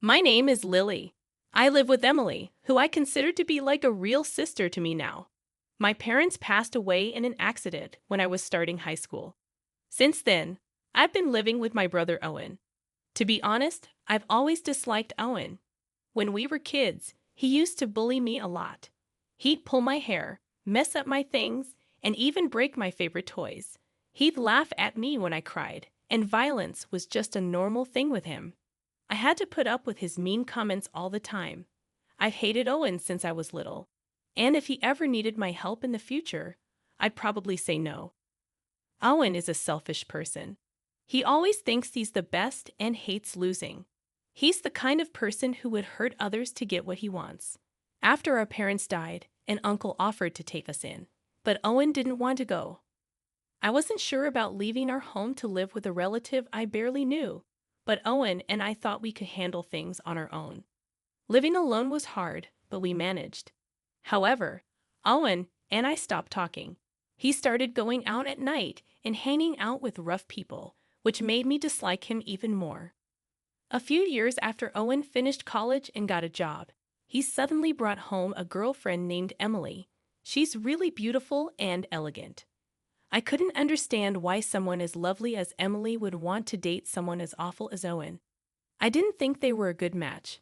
My name is Lily. I live with Emily, who I consider to be like a real sister to me now. My parents passed away in an accident when I was starting high school. Since then, I've been living with my brother Owen. To be honest, I've always disliked Owen. When we were kids, he used to bully me a lot. He'd pull my hair, mess up my things, and even break my favorite toys. He'd laugh at me when I cried, and violence was just a normal thing with him. I had to put up with his mean comments all the time. I've hated Owen since I was little, and if he ever needed my help in the future, I'd probably say no. Owen is a selfish person. He always thinks he's the best and hates losing. He's the kind of person who would hurt others to get what he wants. After our parents died, an uncle offered to take us in, but Owen didn't want to go. I wasn't sure about leaving our home to live with a relative I barely knew, but Owen and I thought we could handle things on our own. Living alone was hard, but we managed. However, Owen and I stopped talking. He started going out at night and hanging out with rough people, which made me dislike him even more. A few years after Owen finished college and got a job, he suddenly brought home a girlfriend named Emily. She's really beautiful and elegant. I couldn't understand why someone as lovely as Emily would want to date someone as awful as Owen. I didn't think they were a good match,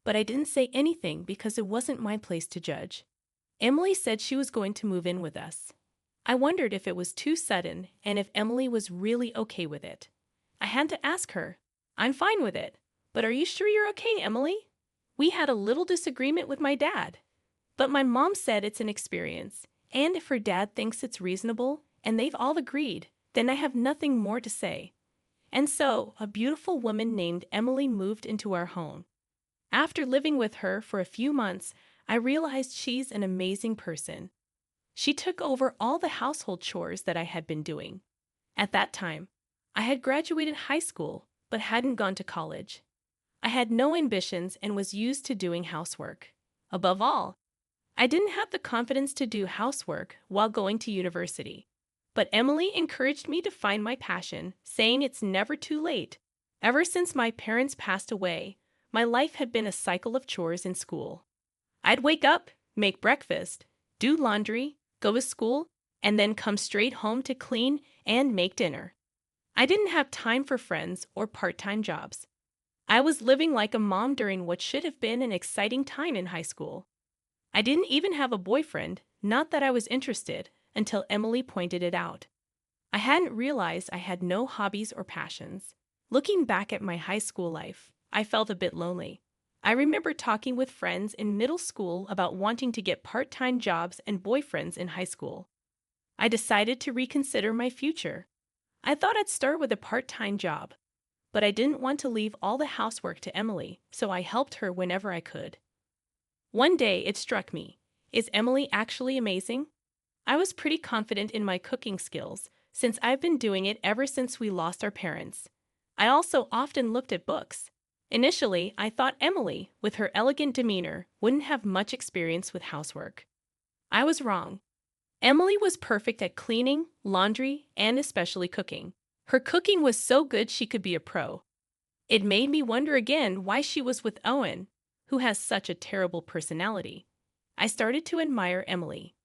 but I didn't say anything because it wasn't my place to judge. Emily said she was going to move in with us. I wondered if it was too sudden and if Emily was really okay with it. I had to ask her. I'm fine with it, but are you sure you're okay, Emily? We had a little disagreement with my dad, but my mom said it's an experience, and if her dad thinks it's reasonable, and they've all agreed, then I have nothing more to say. And so, a beautiful woman named Emily moved into our home. After living with her for a few months, I realized she's an amazing person. She took over all the household chores that I had been doing. At that time, I had graduated high school, but hadn't gone to college. I had no ambitions and was used to doing housework. Above all, I didn't have the confidence to do housework while going to university. But Emily encouraged me to find my passion, saying it's never too late. Ever since my parents passed away, my life had been a cycle of chores in school. I'd wake up, make breakfast, do laundry, go to school, and then come straight home to clean and make dinner. I didn't have time for friends or part-time jobs. I was living like a mom during what should have been an exciting time in high school. I didn't even have a boyfriend, not that I was interested, until Emily pointed it out. I hadn't realized I had no hobbies or passions. Looking back at my high school life, I felt a bit lonely. I remember talking with friends in middle school about wanting to get part-time jobs and boyfriends in high school. I decided to reconsider my future. I thought I'd start with a part-time job, but I didn't want to leave all the housework to Emily, so I helped her whenever I could. One day it struck me, is Emily actually amazing? I was pretty confident in my cooking skills, since I've been doing it ever since we lost our parents. I also often looked at books. Initially, I thought Emily, with her elegant demeanor, wouldn't have much experience with housework. I was wrong. Emily was perfect at cleaning, laundry, and especially cooking. Her cooking was so good she could be a pro. It made me wonder again why she was with Owen, who has such a terrible personality. I started to admire Emily.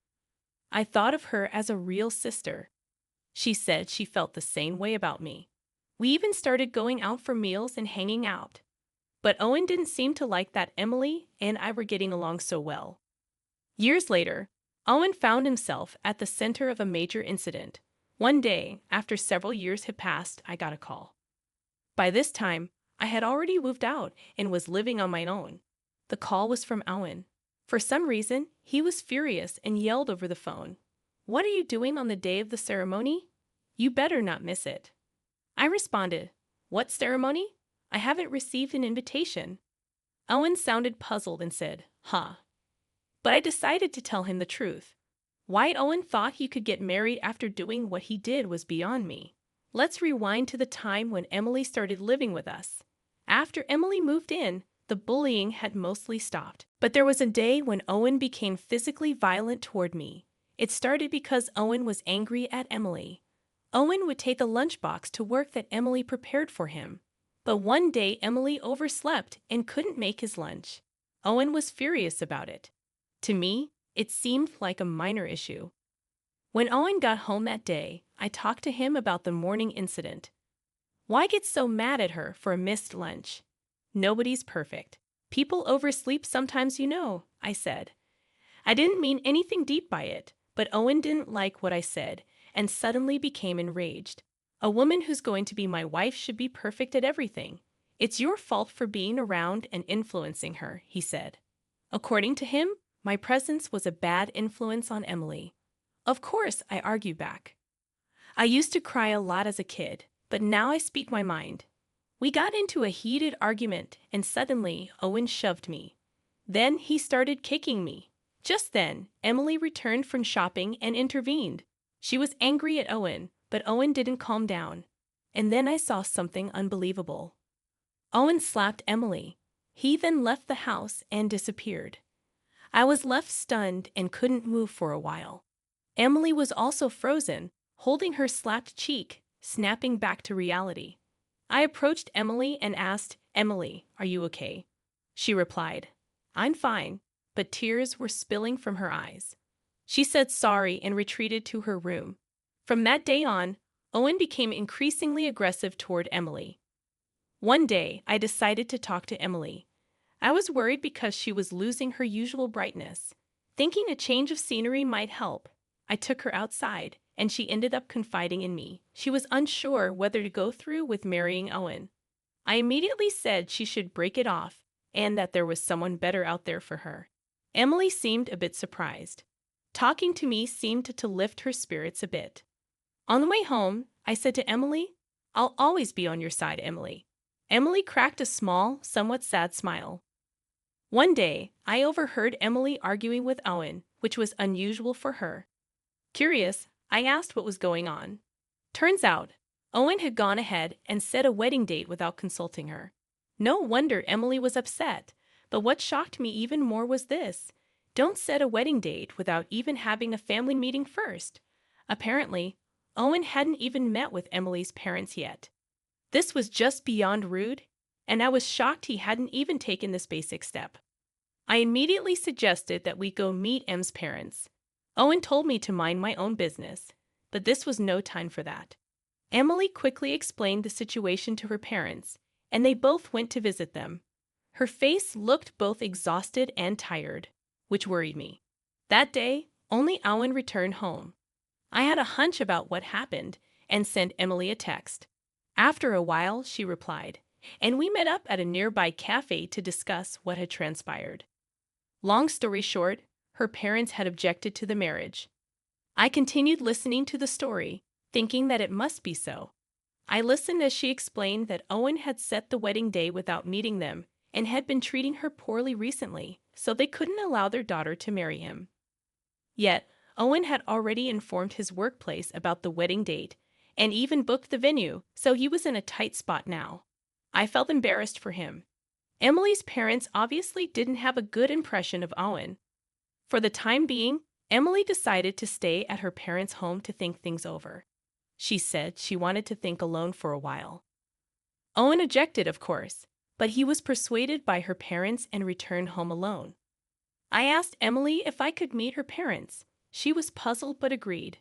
I thought of her as a real sister. She said she felt the same way about me. We even started going out for meals and hanging out. But Owen didn't seem to like that Emily and I were getting along so well. Years later, Owen found himself at the center of a major incident. One day, after several years had passed, I got a call. By this time, I had already moved out and was living on my own. The call was from Owen. For some reason, he was furious and yelled over the phone, "What are you doing on the day of the ceremony? You better not miss it." I responded, "What ceremony? I haven't received an invitation." Owen sounded puzzled and said, "Huh." But I decided to tell him the truth. Why Owen thought he could get married after doing what he did was beyond me. Let's rewind to the time when Emily started living with us. After Emily moved in, the bullying had mostly stopped. But there was a day when Owen became physically violent toward me. It started because Owen was angry at Emily. Owen would take a lunchbox to work that Emily prepared for him. But one day Emily overslept and couldn't make his lunch. Owen was furious about it. To me, it seemed like a minor issue. When Owen got home that day, I talked to him about the morning incident. Why get so mad at her for a missed lunch? Nobody's perfect. People oversleep sometimes, I said. I didn't mean anything deep by it, but Owen didn't like what I said and suddenly became enraged. A woman who's going to be my wife should be perfect at everything. It's your fault for being around and influencing her, he said. According to him, my presence was a bad influence on Emily. Of course, I argued back. I used to cry a lot as a kid, but now I speak my mind. We got into a heated argument, and suddenly Owen shoved me. Then he started kicking me. Just then, Emily returned from shopping and intervened. She was angry at Owen, but Owen didn't calm down. And then I saw something unbelievable. Owen slapped Emily. He then left the house and disappeared. I was left stunned and couldn't move for a while. Emily was also frozen, holding her slapped cheek, snapping back to reality. I approached Emily and asked, "Emily, are you okay?" She replied, "I'm fine," but tears were spilling from her eyes. She said sorry and retreated to her room. From that day on, Owen became increasingly aggressive toward Emily. One day, I decided to talk to Emily. I was worried because she was losing her usual brightness. Thinking a change of scenery might help, I took her outside, and she ended up confiding in me. She was unsure whether to go through with marrying Owen. I immediately said she should break it off and that there was someone better out there for her. Emily seemed a bit surprised. Talking to me seemed to lift her spirits a bit. On the way home, I said to Emily, "I'll always be on your side, Emily." Emily cracked a small, somewhat sad smile. One day, I overheard Emily arguing with Owen, which was unusual for her. Curious, I asked what was going on. Turns out, Owen had gone ahead and set a wedding date without consulting her. No wonder Emily was upset, but what shocked me even more was this. Don't set a wedding date without even having a family meeting first. Apparently, Owen hadn't even met with Emily's parents yet. This was just beyond rude, and I was shocked he hadn't even taken this basic step. I immediately suggested that we go meet Em's parents. Owen told me to mind my own business, but this was no time for that. Emily quickly explained the situation to her parents, and they both went to visit them. Her face looked both exhausted and tired, which worried me. That day, only Owen returned home. I had a hunch about what happened and sent Emily a text. After a while, she replied, and we met up at a nearby cafe to discuss what had transpired. Long story short, her parents had objected to the marriage. I continued listening to the story, thinking that it must be so. I listened as she explained that Owen had set the wedding day without meeting them and had been treating her poorly recently, so they couldn't allow their daughter to marry him. Yet, Owen had already informed his workplace about the wedding date and even booked the venue, so he was in a tight spot now. I felt embarrassed for him. Emily's parents obviously didn't have a good impression of Owen. For the time being, Emily decided to stay at her parents' home to think things over. She said she wanted to think alone for a while. Owen objected, of course, but he was persuaded by her parents and returned home alone. I asked Emily if I could meet her parents. She was puzzled but agreed.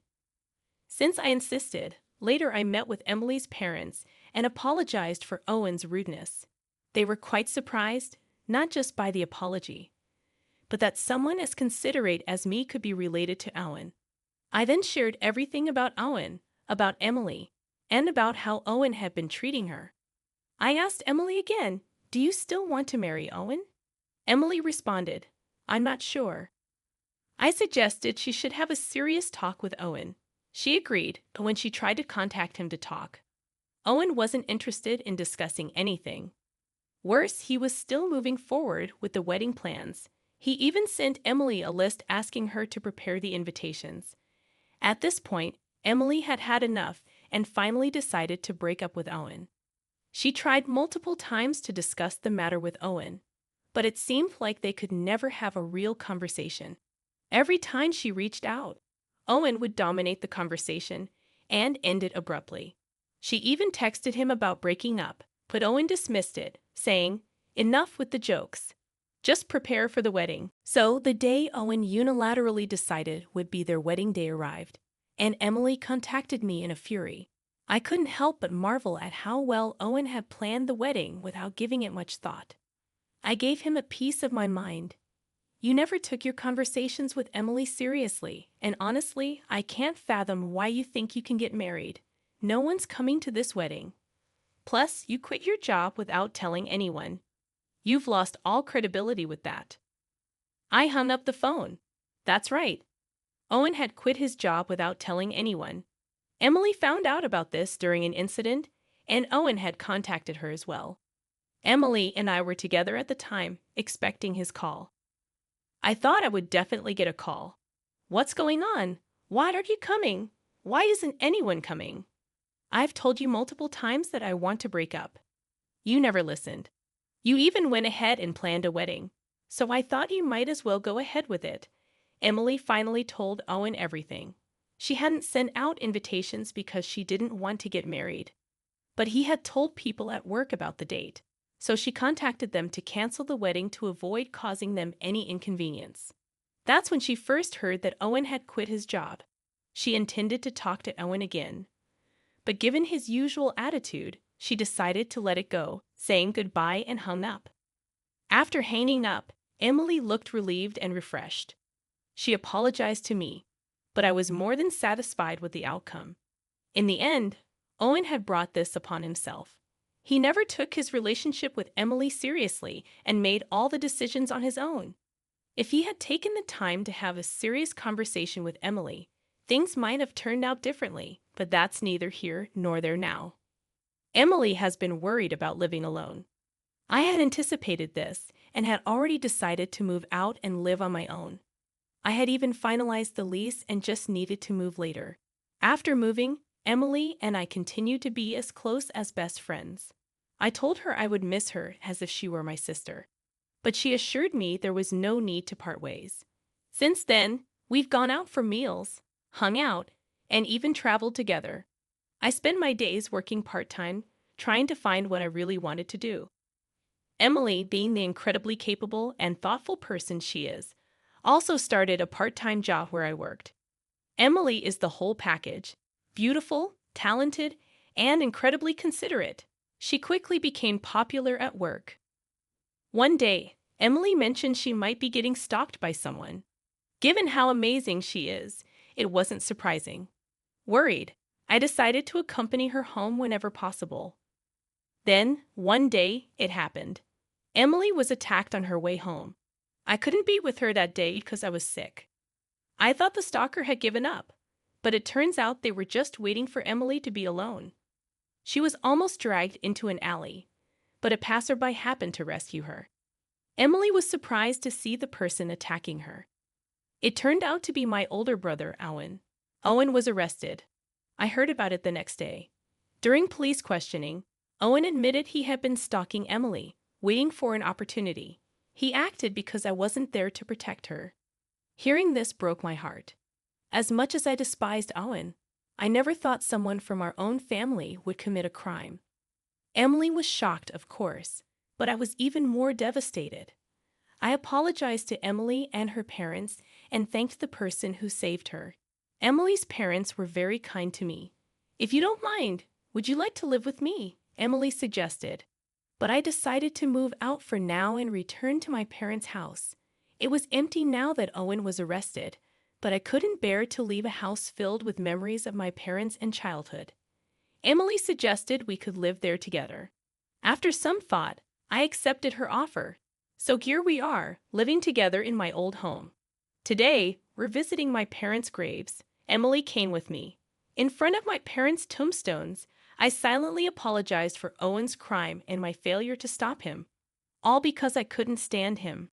Since I insisted, later I met with Emily's parents and apologized for Owen's rudeness. They were quite surprised, not just by the apology, but that someone as considerate as me could be related to Owen. I then shared everything about Owen, about Emily, and about how Owen had been treating her. I asked Emily again, "Do you still want to marry Owen?" Emily responded, "I'm not sure." I suggested she should have a serious talk with Owen. She agreed, but when she tried to contact him to talk, Owen wasn't interested in discussing anything. Worse, he was still moving forward with the wedding plans. He even sent Emily a list asking her to prepare the invitations. At this point, Emily had had enough and finally decided to break up with Owen. She tried multiple times to discuss the matter with Owen, but it seemed like they could never have a real conversation. Every time she reached out, Owen would dominate the conversation and end it abruptly. She even texted him about breaking up, But Owen dismissed it, saying, "Enough with the jokes. Just prepare for the wedding." So the day Owen unilaterally decided would be their wedding day arrived, and Emily contacted me in a fury. I couldn't help but marvel at how well Owen had planned the wedding without giving it much thought. I gave him a piece of my mind. "You never took your conversations with Emily seriously, and honestly, I can't fathom why you think you can get married. No one's coming to this wedding. Plus, you quit your job without telling anyone. You've lost all credibility with that." I hung up the phone. That's right. Owen had quit his job without telling anyone. Emily found out about this during an incident, and Owen had contacted her as well. Emily and I were together at the time, expecting his call. I thought I would definitely get a call. "What's going on? Why aren't you coming? Why isn't anyone coming? I've told you multiple times that I want to break up. You never listened. You even went ahead and planned a wedding. So I thought you might as well go ahead with it." Emily finally told Owen everything. She hadn't sent out invitations because she didn't want to get married. But he had told people at work about the date, so she contacted them to cancel the wedding to avoid causing them any inconvenience. That's when she first heard that Owen had quit his job. She intended to talk to Owen again. But given his usual attitude, she decided to let it go, saying goodbye and hung up. After hanging up, Emily looked relieved and refreshed. She apologized to me, but I was more than satisfied with the outcome. In the end, Owen had brought this upon himself. He never took his relationship with Emily seriously and made all the decisions on his own. If he had taken the time to have a serious conversation with Emily, things might have turned out differently, but that's neither here nor there now. Emily has been worried about living alone. I had anticipated this and had already decided to move out and live on my own. I had even finalized the lease and just needed to move later. After moving, Emily and I continued to be as close as best friends. I told her I would miss her as if she were my sister, but she assured me there was no need to part ways. Since then, we've gone out for meals, hung out, and even traveled together. I spend my days working part-time, trying to find what I really wanted to do. Emily, being the incredibly capable and thoughtful person she is, also started a part-time job where I worked. Emily is the whole package: beautiful, talented, and incredibly considerate. She quickly became popular at work. One day, Emily mentioned she might be getting stalked by someone. Given how amazing she is, it wasn't surprising. Worried, I decided to accompany her home whenever possible. Then, one day, it happened. Emily was attacked on her way home. I couldn't be with her that day because I was sick. I thought the stalker had given up, but it turns out they were just waiting for Emily to be alone. She was almost dragged into an alley, but a passerby happened to rescue her. Emily was surprised to see the person attacking her. It turned out to be my older brother, Owen. Owen was arrested. I heard about it the next day. During police questioning, Owen admitted he had been stalking Emily, waiting for an opportunity. He acted because I wasn't there to protect her. Hearing this broke my heart. As much as I despised Owen, I never thought someone from our own family would commit a crime. Emily was shocked, of course, but I was even more devastated. I apologized to Emily and her parents and thanked the person who saved her. Emily's parents were very kind to me. "If you don't mind, would you like to live with me?" Emily suggested. But I decided to move out for now and return to my parents' house. It was empty now that Owen was arrested, but I couldn't bear to leave a house filled with memories of my parents and childhood. Emily suggested we could live there together. After some thought, I accepted her offer. So here we are, living together in my old home. Today, we're visiting my parents' graves. Emily came with me. In front of my parents' tombstones, I silently apologized for Owen's crime and my failure to stop him, all because I couldn't stand him.